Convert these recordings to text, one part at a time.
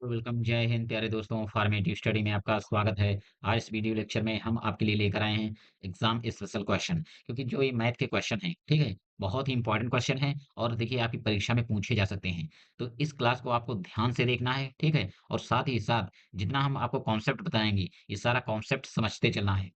तो वेलकम, जय हिंद प्यारे दोस्तों। फॉर्मेटिव स्टडी में आपका स्वागत है। आज इस वीडियो लेक्चर में हम आपके लिए लेकर आए हैं एग्जाम स्पेशल क्वेश्चन, क्योंकि जो ये मैथ के क्वेश्चन हैं, ठीक है, बहुत ही इंपॉर्टेंट क्वेश्चन है और देखिए आपकी परीक्षा में पूछे जा सकते हैं। तो इस क्लास को आपको ध्यान से देखना है, ठीक है, और साथ ही साथ जितना हम आपको कॉन्सेप्ट बताएंगे, ये सारा कॉन्सेप्ट समझते चलना है।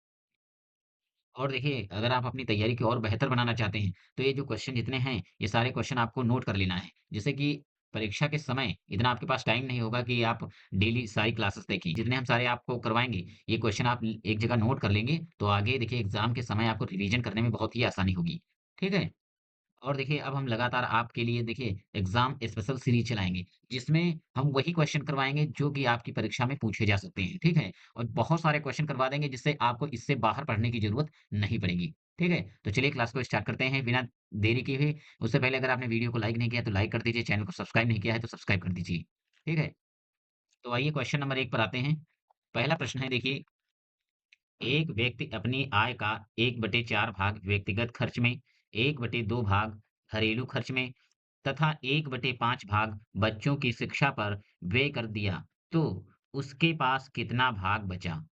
और देखिए, अगर आप अपनी तैयारी को और बेहतर बनाना चाहते हैं, तो ये जो क्वेश्चन जितने हैं, ये सारे क्वेश्चन आपको नोट कर लेना है। जिससे कि परीक्षा के समय इतना आपके पास टाइम नहीं होगा कि आप डेली सारी क्लासेस देखें। जितने हम सारे आपको करवाएँगे, ये क्वेश्चन आप एक जगह नोट कर लेंगे, तो आगे देखिए एग्ज़ाम के समय आपको रिवीज़न करने में बहुत ही आसानी होगी। ठीक है? और देखिए अब हम लगातार आपके लिए देखिए एग्जाम स्पेशल सीरीज चलाएँगे, जिसमें हम वही क्वेश्चन करवाएँगे जो कि आपकी परीक्षा में पूछे जा सकते हैं, ठीक है? और बहुत सारे क्वेश्चन करवा देंगे जिससे आपको इससे बाहर पढ़ने की ज़रूरत नहीं पड़ेगी, ठीक है? तो चलिए क्लास को स्टार्ट करते हैं बिना देरी किए हुए। उससे पहले अगर आपने वीडियो को लाइक नहीं किया तो लाइक कर दीजिए, चैनल को सब्सक्राइब नहीं किया है तो सब्सक्राइब कर दीजिए, ठीक है? तो आइए क्वेश्चन नंबर 1 पर आते हैं। पहला प्रश्न है देखिए, एक व्यक्ति अपनी आय का 1/4 भाग व्यक्तिगत खर्च में, 1/2 भाग घरेलू खर्च में तथा 1/5 भाग बच्चों की शिक्षा पर व्यय कर दिया, तो उसके पास कितना भाग बचा?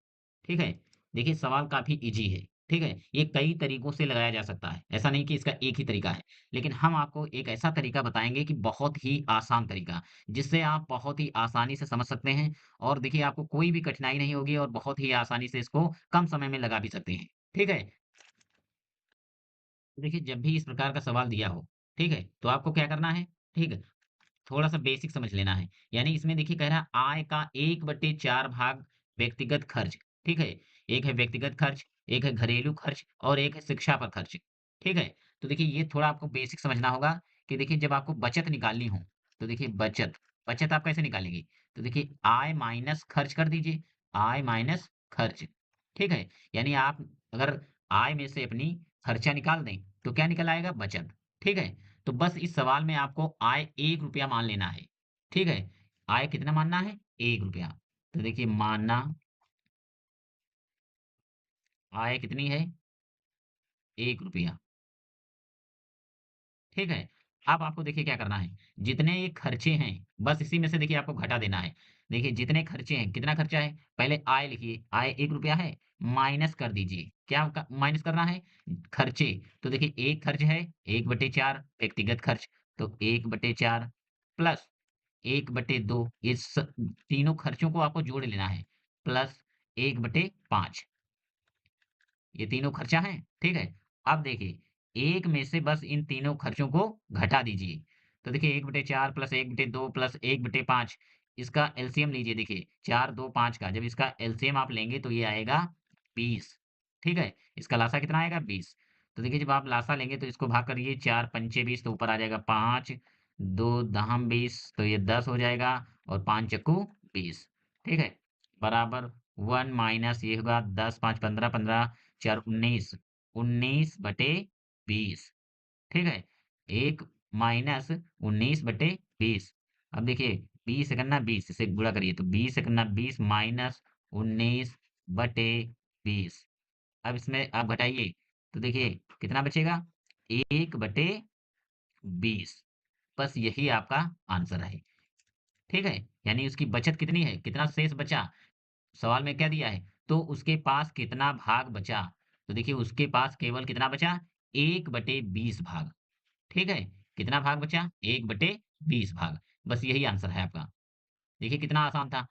ठीक है? देखिए सवाल काफ़ी ईज़ी है, ठीक है? ये कई तरीकों से लगाया जा सकता है, ऐसा नहीं कि इसका एक ही तरीका है। लेकिन हम आपको एक ऐसा तरीका बताएँगे कि बहुत ही आसान तरीका, जिससे आप बहुत ही आसानी से समझ सकते हैं और देखिए आपको कोई भी कठिनाई नहीं होगी और बहुत ही आसानी से इसको कम समय में लगा भी सकते हैं, ठीक है? देखिए जब भी इस प्रकार का सवाल दिया हो, ठीक है? तो आपको क्या करना है, ठीक है? थोड़ा-सा बेसिक समझ लेना है। यानी इसमें देखिए कह रहा है आय का 1/4 भाग व्यक्तिगत खर्च, ठीक है? एक है व्यक्तिगत खर्च, एक है घरेलू खर्च और एक है शिक्षा पर खर्च, ठीक है? तो देखिए ये थोड़ा आपको बेसिक समझना होगा कि देखिए जब आपको बचत निकालनी हो, तो देखिए बचत आप कैसे निकालेंगे? तो देखिए आय माइनस खर्च कर दीजिए, आय माइनस खर्च, ठीक है? यानी आप अगर आय में से अपनी खर्चा निकाल दें, तो क्या निकल आएगा? बचत, ठीक है? तो बस इस सवाल में आपको आय ₹1 मान लेना है, ठीक है? आय कितना मानना है? ₹1। तो देखिए माना आय कितनी है? ₹1, ठीक है? अब आपको देखिए क्या करना है, जितने ये खर्चे हैं, बस इसी में से देखिए आपको घटा देना है। देखिए जितने खर्चे हैं, कितना खर्चा है? पहले आय लिखिए, आय ₹1 है, माइनस कर दीजिए। क्या क माइनस करना है? खर्चे। तो देखिए एक खर्च है 1/4 व्यक्तिगत खर्च, तो 1/4 प्लस 1/2 इस तीनों खर्चों को आपको जोड़ लेना है, प्लस 1/5 ये तीनों खर्चा हैं, ठीक है? अब देखिए, 1 में से बस इन तीनों खर्चों को घटा दीजिए। तो देखिए 1/4 प्लस 1/2 प्लस 1/5 इसका एलसीएम लीजिए देखिए, 4, 2, 5 का जब इसका एलसीएम आप लेंगे तो ये आएगा 20, ठीक है? इसका लासा कितना आएगा? 20। तो देखिए जब आप लासा लेंगे तो इसको भाग करिए 4 पंचे 20 तो ऊपर आ जाएगा 5, 2 दहम 20 तो ये 10 हो जाएगा और 5 चक्कू 20, ठीक है? बराबर 1 माइनस ये होगा 10, 5 15, 15 4 19, 19/20, ठीक है? 1 माइनस 19/20। अब देखिए 20 एकन्ना 20 इसे गुणा करिए तो 20 एकन्ना 20 माइनस 19/20। अब इसमें आप घटाइए तो देखिए कितना बचेगा? 1/20। बस यही आपका आंसर है, ठीक है? यानी उसकी बचत कितनी है? कितना शेष बचा? सवाल में क्या दिया है? तो उसके पास कितना भाग बचा? तो देखिए उसके पास केवल कितना बचा? 1/20 भाग, ठीक है? कितना भाग बचा? 1/20 भाग। बस यही आंसर है आपका। देखिए कितना आसान था।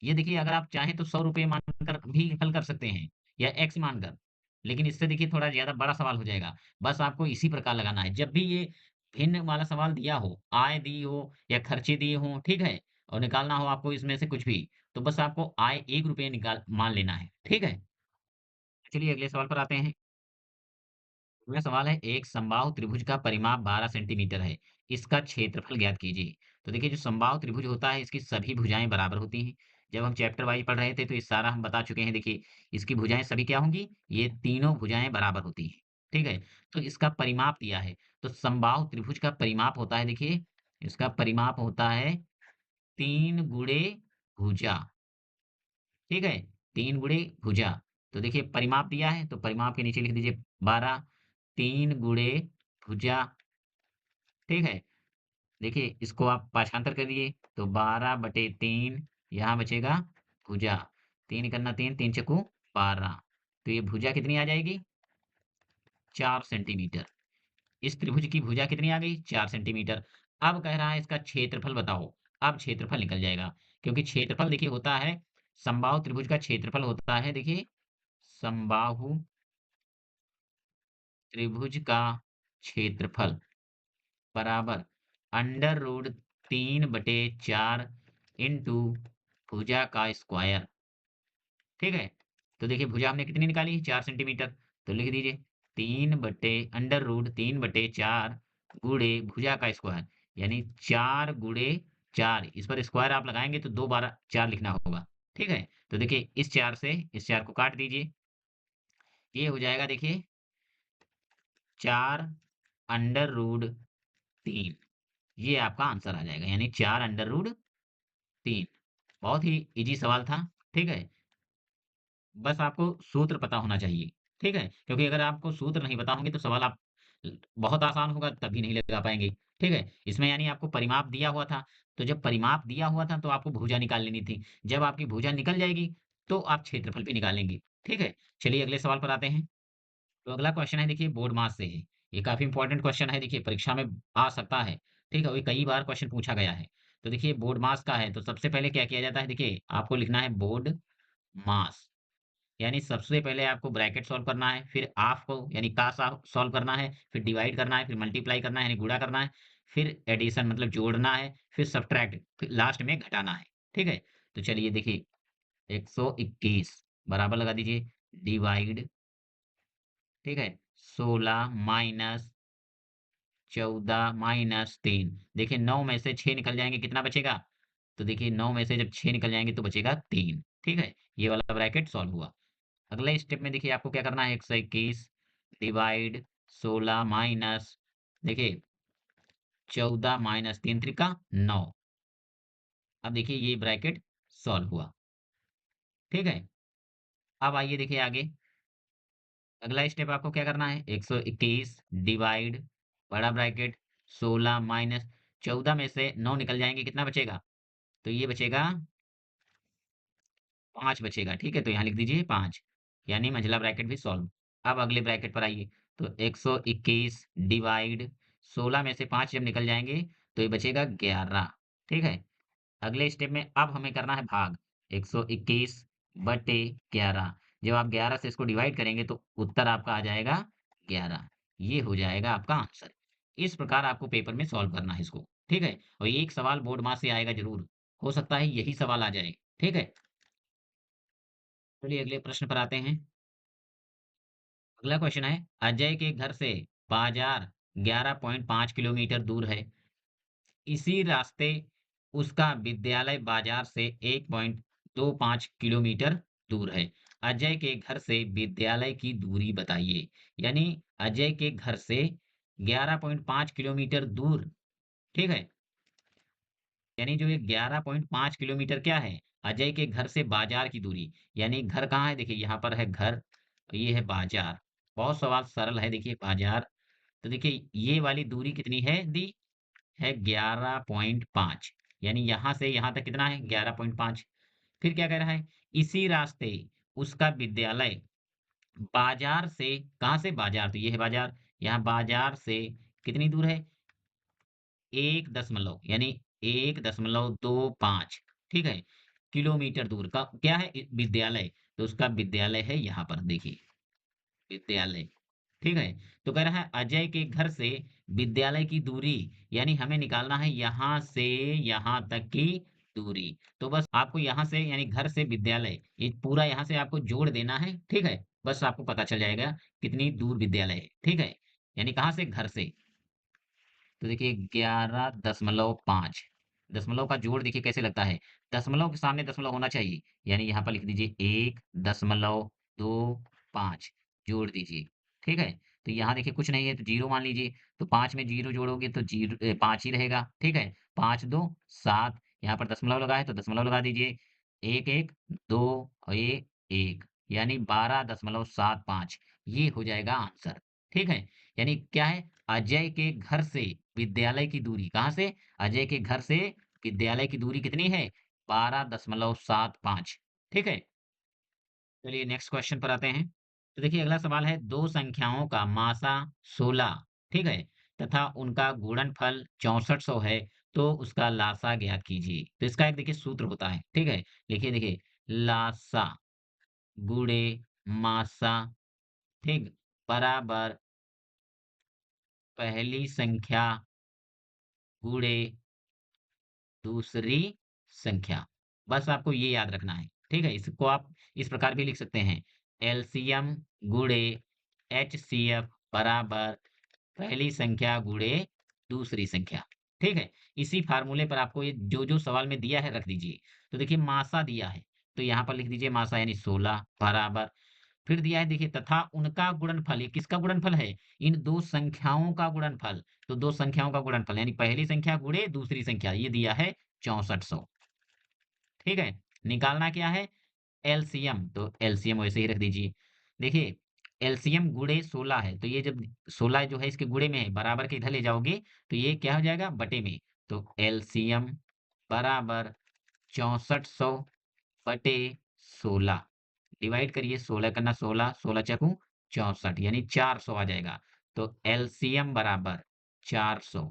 ये देखिए अगर आप चाहें तो ₹100 मानकर भी हल कर सकते हैं या एक्स मानकर। लेकिन इससे देखिए थोड़ा ज़्यादा बड़ा सवाल हो जाएगा। बस आपको इसी प्रकार लगाना है। जब भी ये भिन्न वाला सवाल दिया हो, आय दी हो या खर्चे दिए हों, ठीक है? और निकालना हो आपको इसमें से कुछ भी, तो बस आपको आय ₹1 निकाल मान लेना है, ठीक है? चलिए अगले सवाल पर आते हैं। अगला सवाल है एक समबाहु त्रिभुज का परिमाप 12 सेंटीमीटर है। इसका क्षेत्रफल ज्ञात कीजिए। तो देखिए जो समबाहु त्रिभुज होता है इसकी सभी भुजाएं बराबर होती हैं। जब हम चैप्टर वाइज पढ़ रहे थे तो ये सारा हम बता चुके हैं। देखिए इसकी भुजाएं सभी क्या होंगी? ये तीनों भुजाएं बराबर होती हैं। ठीक है? तो इसका परिमाप दिया है। तो समबाहु त्रिभुज का परिमाप होता है देखिए, इसका परिमाप होता है 3 गुणे भुजा। ठीक है? 3 गुणे भुजा। तो देखिए परिमाप दिया है तो परिमाप के नीचे लिख दीजिए 12, 3 गुणे भुजा, ठीक है? देखिए इसको आप पाँचांतर करिए तो 12/3 यहाँ बचेगा भुजा। 3 एकन्ना 3, 3 चक्कू 12। तो ये भुजा कितनी आ जाएगी? 4 सेंटीमीटर। इस त्रिभुज की भुजा कितनी आ गई? 4 सेंटीमीटर। अब कह रहा है इसका क्षेत्रफल बताओ। अब क्षेत्रफल निकल जाएगा, क्योंकि क्षेत्रफल देखिए होता है, समबाहु त्रिभुज का क्षेत्रफल होता है देखिए, समबाहु त्रिभुज का क्षेत्रफल बराबर अंडर रूट 3/4 इंटू भुजा का स्क्वायर। ठीक है? तो देखिए भुजा हमने कितनी निकाली? 4 सेंटीमीटर। तो लिख दीजिए 3 बटे अंडर रूट 3/4 गुणे भुजा का स्क्वायर, यानी 4 गुणे 4। इस पर स्क्वायर आप लगाएँगे तो 2 बार 4 लिखना होगा। ठीक है? तो देखिए इस 4 से इस 4 को काट दीजिए। ये हो जाएगा देखिए 4 अंडर रूट 3। ये आपका आंसर आ जाएगा, यानी 4 अंडर रूट 3। बहुत ही ईज़ी सवाल था। ठीक है? बस आपको सूत्र पता होना चाहिए, ठीक है? क्योंकि अगर आपको सूत्र नहीं पता होंगे तो सवाल आप बहुत आसान होगा तभी नहीं लगा पाएँगे, ठीक है? इसमें यानी आपको परिमाप दिया हुआ था, तो जब परिमाप दिया हुआ था तो आपको भुजा निकाल लेनी थी। जब आपकी भुजा निकल जाएगी, तो आप क्षेत्रफल भी निकालेंगे, ठीक है? चलिए अगले सवाल पर आते हैं। तो अगला क्वेश्चन है देखिए बोर्ड मास से है। ये काफ़ी इंपॉर्टेंट क्वेश्चन है, देखिए परीक्षा में आ सकता है, ठीक है? और ये कई बार क्वेश्चन पूछा गया है। तो देखिए बोर्ड मास का है, तो सबसे पहले क्या किया जाता है देखिए, आपको लिखना है बोर्ड मास। यानी सबसे पहले आपको ब्रैकेट सॉल्व करना है, फिर हाफ को यानी का सॉल्व करना है, फिर डिवाइड करना है, फिर मल्टीप्लाई करना है यानी गुणा करना है, फिर एडिशन मतलब जोड़ना है, फिर सब्ट्रैक्ट, फिर लास्ट में घटाना है। ठीक है? तो चलिए देखिए 121 बराबर लगा दीजिए डिवाइड, ठीक है? 16 माइनस 14 माइनस 3। देखिए 9 में से 6 निकल जाएँगे, कितना बचेगा? तो देखिए 9 में से जब 6 निकल जाएँगे तो बचेगा 3। ठीक है? ये वाला ब्रैकेट सॉल्व हुआ। अगले स्टेप में देखिए आपको क्या करना है, 121 डिवाइड 16 माइनस, देखिए 14 माइनस 3 त्रिका 9। अब देखिए ये ब्रैकेट सॉल्व हुआ। ठीक है? अब आइए देखिए आगे, अगला स्टेप आपको क्या करना है, 121 डिवाइड बड़ा ब्रैकेट 16 माइनस 14 में से 9 निकल जाएंगे, कितना बचेगा? तो ये बचेगा 5 बचेगा। ठीक है? तो यहाँ लिख दीजिए 5, यानी मंझला ब्रैकेट भी सॉल्व। अब अगले ब्रैकेट पर आइए, तो 121 डिवाइड 16 में से 5 जब निकल जाएँगे, तो ये बचेगा 11। ठीक है? अगले स्टेप में अब हमें करना है भाग, 121 बटे 11। जब आप 11 से इसको डिवाइड करेंगे, तो उत्तर आपका आ जाएगा 11। ये हो जाएगा आपका आंसर। इस प्रकार आपको पेपर में सॉल्व करना है इसको। ठीक है? और ये एक सवाल बोर्ड मास से आएगा ज़रूर। हो सकता है यही सवाल आ जाए। ठीक है? चलिए अगले प्रश्न पर आते हैं। अगला क्वेश्चन है, अजय के घर से बाजार 11.5 किलोमीटर दूर है। इसी रास्ते उसका विद्यालय बाजार से 1.25 किलोमीटर दूर है। अजय के घर से विद्यालय की दूरी बताइए। यानी अजय के घर से 11.5 किलोमीटर दूर, ठीक है? यानी जो ये 11.5 किलोमीटर क्या है? अजय के घर से बाजार की दूरी। यानी घर कहाँ है? देखिए यहाँ पर है घर, ये है बाजार। बहुत सवाल सरल है देखिए बाजार। तो देखिए ये वाली दूरी कितनी है दी? है 11.5। यानी यहाँ से यहाँ तक कितना है? 11.5। फिर क्या कह रहा है? इसी रास्ते उसका विद्यालय बाजार से, कहाँ से? बाजार, तो ये है बाजार। यहाँ बाजार से कितनी दूर है? 1 दशमलव यानी 1.25, ठीक है? किलोमीटर दूर का क्या है? विद्यालय। तो उसका विद्यालय है यहाँ पर देखिए, विद्यालय। ठीक है? तो कह रहा है अजय के घर से विद्यालय की दूरी, यानी हमें निकालना है यहाँ से यहाँ तक की दूरी। तो बस आपको यहाँ से यानी घर से विद्यालय, ये पूरा यहाँ से आपको जोड़ देना है, ठीक है? बस आपको पता चल जाएगा कितनी दूर विद्यालय है, ठीक है? यानी कहाँ से? घर से। तो देखिए 11.5, दशमलव का जोड़ देखिए कैसे लगता है, दशमलव के सामने दशमलव होना चाहिए, यानी यहाँ पर लिख दीजिए 1.25 जोड़ दीजिए, ठीक है? तो यहाँ देखिए कुछ नहीं है तो जीरो मान लीजिए, तो 5 में जीरो जोड़ोगे तो 5 ही रहेगा, ठीक है? 5 2 7, यहाँ पर दशमलव लगा है तो दशमलव लगा दीजिए, 1 1 2 और ये 1, यानी 12.75, ये हो जाएगा आंसर, ठीक है? यानी क्या है? अजय के घर से विद्यालय की दूरी कहाँ से? अजय के घर से विद्यालय की दूरी कितनी है? 12.75। ठीक है? चलिए नेक्स्ट क्वेश्चन पर आते हैं। तो देखिए अगला सवाल है, 2 संख्याओं का मासा 16, ठीक है? तथा उनका गुणनफल 6400 है, तो उसका लासा ज्ञात कीजिए। तो इसका एक देखिए सूत्र होता है, ठीक है? लिखिए देखिए, लासा गुणे मासा, ठीक? बराबर पहली संख्या गुणे दूसरी संख्या। बस आपको ये याद रखना है, ठीक है? इसको आप इस प्रकार भी लिख सकते हैं, एलसीएम गुणे एचसीएफ बराबर पहली संख्या गुणे दूसरी संख्या, ठीक है? इसी फ़ॉर्मूले पर आपको ये जो-जो सवाल में दिया है रख दीजिए। तो देखिए मासा दिया है, तो यहाँ पर लिख दीजिए मासा यानी 16 बराबर, फिर दिया है देखिए तथा उनका गुणनफल, ये किसका गुणनफल है? इन 2 संख्याओं का गुणनफल। तो 2 संख्याओं का गुणनफल यानी पहली संख्या गुणे दूसरी संख्या, ये दिया है 6400, ठीक है? निकालना क्या है? एलसीएम, तो एलसीएम वैसे ही रख दीजिए। देखिए, एलसीएम गुणे 16 है, तो ये जब 16 जो है इसके गुणे में है, बराबर के इधर ले जाओगे, तो ये क्या हो जाएगा? बटे में। तो एलसीएम बराबर 6400 बटे 16। डिवाइड करिए, 16 करना 16, 16 चौकू 64 यानी 400 आ जाएगा। तो एलसीएम बराबर 400,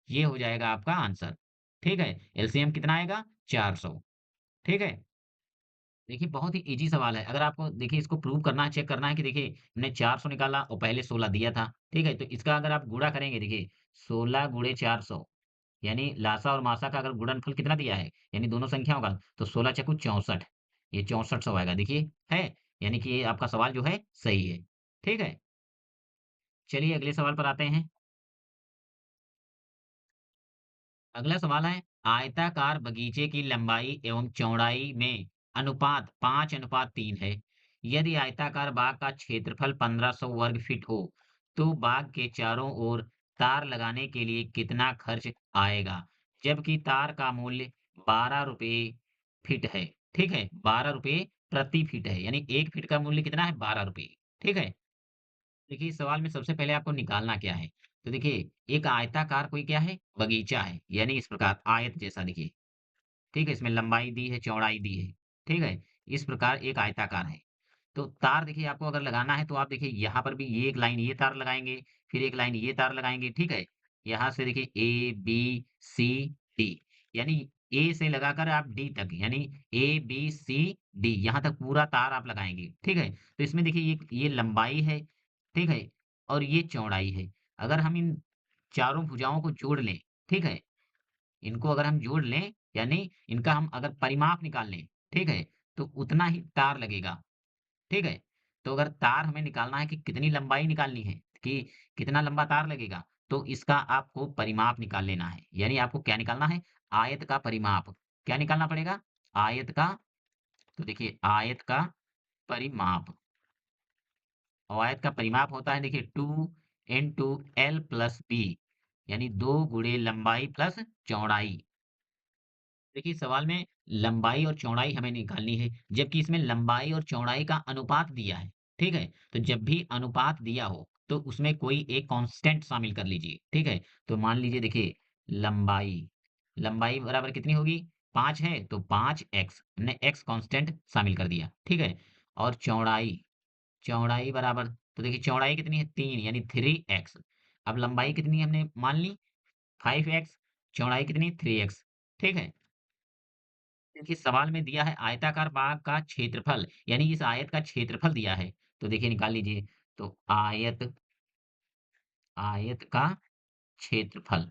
ये हो जाएगा आपका आंसर। ठीक है? एलसीएम कितना आएगा? 400, ठीक है? देखिए बहुत ही ईज़ी सवाल है। अगर आपको देखिए इसको प्रूव करना है, चेक करना है कि देखिए हमने 400 निकाला और पहले 16 दिया था, ठीक है? तो इसका अगर आप गुणा करेंगे देखिए 16 गुणे 400 यानी लासा और मासा का अगर गुणनफल कितना दिया है, यानी दोनों संख्याओं का, तो 16 चौकू 64, ये 6400 आएगा। देखिए है, यानी कि ये आपका सवाल जो है सही है। ठीक है? चलिए अगले सवाल पर आते हैं। अगला सवाल है, आयताकार बगीचे की लंबाई एवं चौड़ाई में अनुपात 5:3 है। यदि आयताकार बाग का क्षेत्रफल 1500 वर्ग फीट हो, तो बाग के चारों ओर तार लगाने के लिए कितना खर्च आएगा? जबकि तार का मूल्य 12 रुपये फीट है। ठीक है? 12 रुपये प्रति फीट है, यानी 1 फीट का मूल्य कितना है? 12 रुपये। ठीक है? देखिए इस सवाल में सबसे पहले आपको निकालना क्या है? तो देखिए एक आयताकार कोई क्या है? बगीचा है, यानी इस प्रकार आयत जैसा देखिए, ठीक है? इसमें लंबाई दी है, चौड़ाई दी है, ठीक है? इस प्रकार एक आयताकार है। तो तार देखिए आपको अगर लगाना है तो आप देखिए यहाँ पर भी ये एक लाइन ये तार लगाएँगे, फिर एक लाइन ये तार लगाएँगे, ठीक है? यहाँ से देखिए ए, बी, सी, डी यानी ए से लगाकर आप डी तक यानी ए, बी, सी, डी यहाँ तक पूरा तार आप लगाएँगे, ठीक है? तो इसमें देखिए ये लंबाई है, ठीक है? और ये चौड़ाई है। अगर हम इन चारों भुजाओं को जोड़ लें, ठीक है? इनको अगर हम जोड़ लें, यानी इनका हम अगर परिमाप निकाल लें, ठीक है? तो उतना ही तार लगेगा, ठीक है? तो अगर तार हमें निकालना है कि कितनी लंबाई निकालनी है, कि कितना लंबा तार लगेगा, तो इसका आपको परिमाप निकाल लेना है। यानी आपको क्या निकालना है? आयत का परिमाप। क्या निकालना पड़ेगा? आयत का तो देखिए आयत का परिमाप और आयत का परिमाप होता है देखिए 2 इंटू एल प्लस बी यानी 2 गुणे लंबाई प्लस चौड़ाई। देखिए सवाल में लंबाई और चौड़ाई हमें निकालनी है, जबकि इसमें लंबाई और चौड़ाई का अनुपात दिया है, ठीक है? तो जब भी अनुपात दिया हो, तो उसमें कोई एक कांस्टेंट शामिल कर लीजिए, ठीक है? तो मान लीजिए देखिए लंबाई, लंबाई बराबर कितनी होगी? 5 है तो 5x हमने x कांस्टेंट शामिल कर दिया, ठीक है? और चौड़ाई, चौड़ाई बराबर तो देखिए चौड़ाई कितनी है 3 यानी 3x। अब लंबाई कितनी हमने मान ली 5x, चौड़ाई कितनी 3x, ठीक है? देखिए सवाल में दिया है आयताकार बाग का क्षेत्रफल यानी इस आयत का क्षेत्रफल दिया है तो देखिए निकाल लीजिए तो आयत आयत का क्षेत्रफल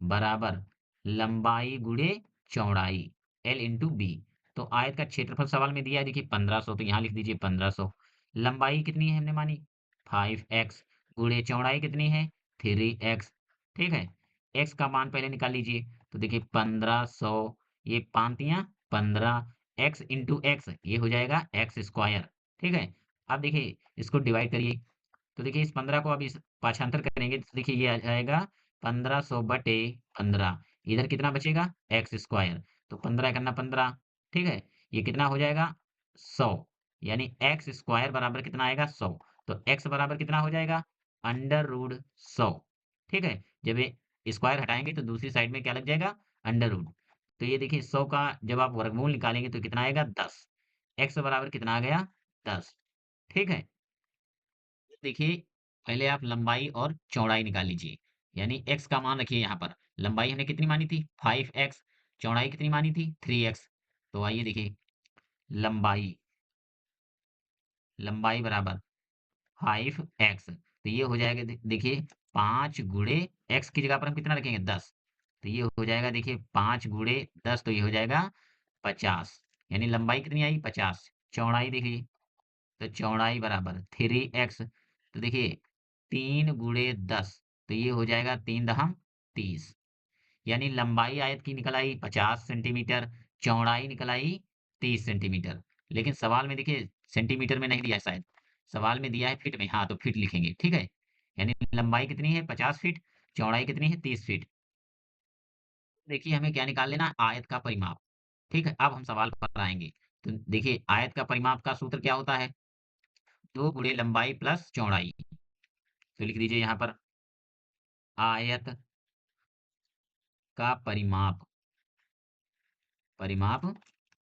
बराबर लंबाई गुणे चौड़ाई एल इंटू बी। तो आयत का क्षेत्रफल सवाल में दिया है देखिए 1500 तो यहाँ लिख दीजिए 1500। लंबाई कितनी है हमने मानी 5x गुणे चौड़ाई कितनी है 3x, ठीक है? x का मान पहले निकाल लीजिए तो देखिए 1500 ये पांतियां 15 x इंटू एक्स ये हो जाएगा एक्स स्क्वायर, ठीक है? अब देखिए इसको डिवाइड करिए तो देखिए इस 15 को अब इस पाछांतर करेंगे तो देखिए ये आ जाएगा 1500 बटे 15 इधर कितना बचेगा एक्स स्क्वायर तो 15 करना 15, ठीक है? ये कितना हो जाएगा 100 यानी एक्स स्क्वायर बराबर कितना आएगा 100 तो एक्स बराबर कितना हो जाएगा अंडर रूट 100, ठीक है? जब ये स्क्वायर हटाएँगे तो दूसरी साइड में क्या लग जाएगा? Under root. तो ये देखिए 100 का जब आप वर्गमूल निकालेंगे तो कितना आएगा? 10। x बराबर कितना आ गया? 10। ठीक है? देखिए, पहले आप लंबाई और चौड़ाई निकाल लीजिए। यानी x का मान रखिए यहाँ पर। लंबाई हमने कितनी मानी थी? 5x। चौड़ाई कितनी मानी थी? 3x। तो आइए देखिए, लंबाई लंबाई बराबर 5x। तो ये हो जाएगा देखिए 5 गुणे x की जगह पर हम कितना रखेंगे? 10। तो ये हो जाएगा देखिए 5 गुणे 10 तो ये हो जाएगा 50। यानी लंबाई कितनी आई? 50। चौड़ाई देखिए, तो चौड़ाई बराबर 3x। तो देखिए 3 गुणे 10 तो ये हो जाएगा 3 दहम 30। यानी लंबाई आयत की निकल आई 50 सेंटीमीटर, चौड़ाई निकल आई 30 सेंटीमीटर। लेकिन सवाल में देखिए सेंटीमीटर में नहीं दिया है शायद, सवाल में दिया है फीट में। हाँ, तो फीट लिखेंगे, ठीक है? यानी लंबाई कितनी है? 50 फीट, चौड़ाई कितनी है? 30 फीट। देखिए हमें क्या निकाल लेना है? आयत का परिमाप। ठीक है? अब हम सवाल पर आएँगे। तो देखिए आयत का परिमाप का सूत्र क्या होता है? 2 गुणे लंबाई प्लस चौड़ाई। तो लिख दीजिए यहाँ पर आयत का परिमाप परिमाप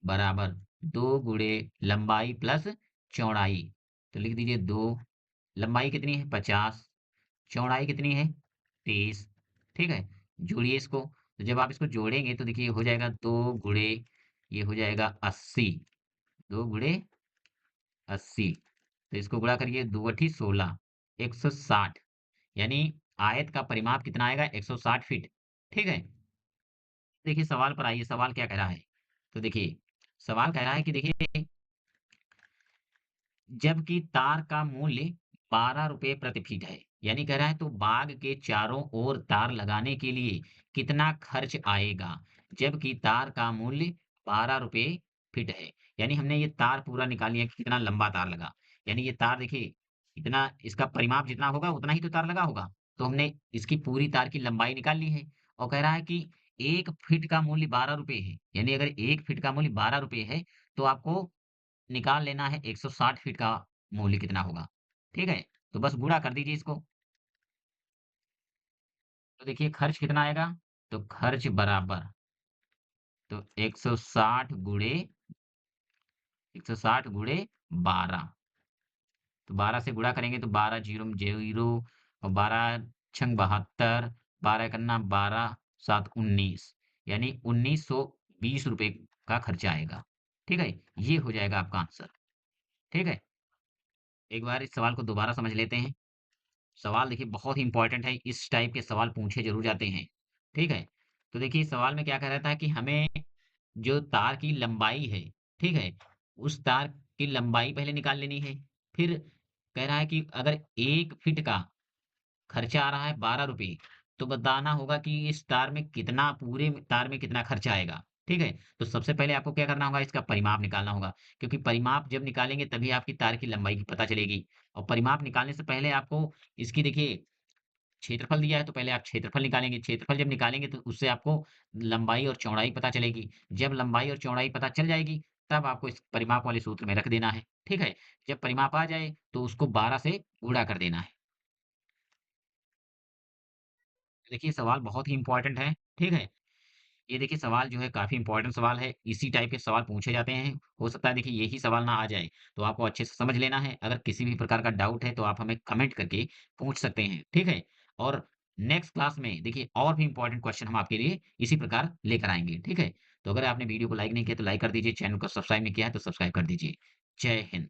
बराबर 2 गुणे लंबाई प्लस चौड़ाई। तो लिख दीजिए 2। लंबाई कितनी है? 50। चौड़ाई कितनी है? 30। ठीक है? जोड़िए इसको। तो जब आप इसको जोड़ेंगे तो देखिए हो जाएगा 2 गुणे ये हो जाएगा 80। 2 गुणे 80। तो इसको गुणा करिए 2 अठी 16 160। यानी आयत का परिमाप कितना आएगा? 160 फीट। ठीक है? देखिए सवाल पर आइए, सवाल क्या कह रहा है? तो देखिए, सवाल कह रहा है कि देखिए जबकि तार का मूल्य 12 रुपए प्रति फीट है। यानी कह रहा है तो बाग के चारों ओर तार लगाने के लिए कितना खर्च आएगा? जबकि तार का मूल्य 12 रुपए फीट है। यानी हमने ये तार पूरा निकाल लिया कि कितना लंबा तार लगा। यानी ये तार देखिए, इतना इसका परिमाप जितना होगा उतना ही तो तार लगा होगा। तो हमने इसकी पूरी तार की लंबाई निकाल ली है और कह रहा है कि 1 फीट का मूल्य 12 रुपए है। यानी अगर 1 फीट का मूल्य 12 रुपए है, तो आपको निकाल लेना है 160 फीट का मूल्य कितना होगा, ठीक है? तो बस गुणा कर दीजिए इसको। तो देखिए खर्च कितना आएगा? तो खर्च बराबर तो 160 गुणे 12। तो 12 से गुणा करेंगे तो 12 जीरो जीरो और 12 छंग 72, 12 एकन्ना 12, 7 19। यानी 1920 रुपए का खर्चा आएगा। ठीक है? ये हो जाएगा आपका आंसर। ठीक है? एक बार इस सवाल को दोबारा समझ लेते हैं। सवाल देखिए बहुत ही इम्पोर्टेंट है, इस टाइप के सवाल पूछे ज़रूर जाते हैं, ठीक है? तो देखिए सवाल में क्या कह रहा था कि हमें जो तार की लंबाई है, ठीक है? उस तार की लंबाई पहले निकाल लेनी है, फिर कह रहा है कि अगर 1 फीट का खर्चा आ रहा है 12 रुपए, तो बताना होगा कि इस तार में कितना पूरे तार में कितना खर्चा आएगा, ठीक है? तो सबसे पहले आपको क्या करना होगा, इसका परिमाप निकालना होगा, क्योंकि परिमाप जब निकालेंगे तभी आपकी तार की लंबाई की पता चलेगी और परिमाप निकालने से पहले आपको इसकी देखिए क्षेत्रफल दिया है तो पहले आप क्षेत्रफल निकालेंगे, क्षेत्रफल जब निकालेंगे तो उससे आपको लंबाई और चौड़ाई पता चलेगी। जब लंबाई और चौड़ाई पता चल जाएगी, तब आपको इस परिमाप वाले सूत्र में रख देना है, ठीक है? जब परिमाप आ जाए तो उसको 12 से गुणा कर देना है। देखिए सवाल बहुत ही इम्पोर्टेंट है, ठीक है? ये देखिए सवाल जो है काफ़ी इम्पोर्टेंट सवाल है, इसी टाइप के सवाल पूछे जाते हैं। हो सकता है देखिए यही सवाल ना आ जाए, तो आपको अच्छे से समझ लेना है। अगर किसी भी प्रकार का डाउट है तो आप हमें कमेंट करके पूछ सकते हैं, ठीक है? और नेक्स्ट क्लास में देखिए और भी इम्पोर्टेंट क्वेश्चन हम आपके लिए इसी प्रकार लेकर आएँगे, ठीक है? तो अगर आपने वीडियो को लाइक नहीं किया तो लाइक कर दीजिए, चैनल को सब्सक्राइब नहीं किया है तो सब्सक्राइब कर दीजिए। जय हिंद।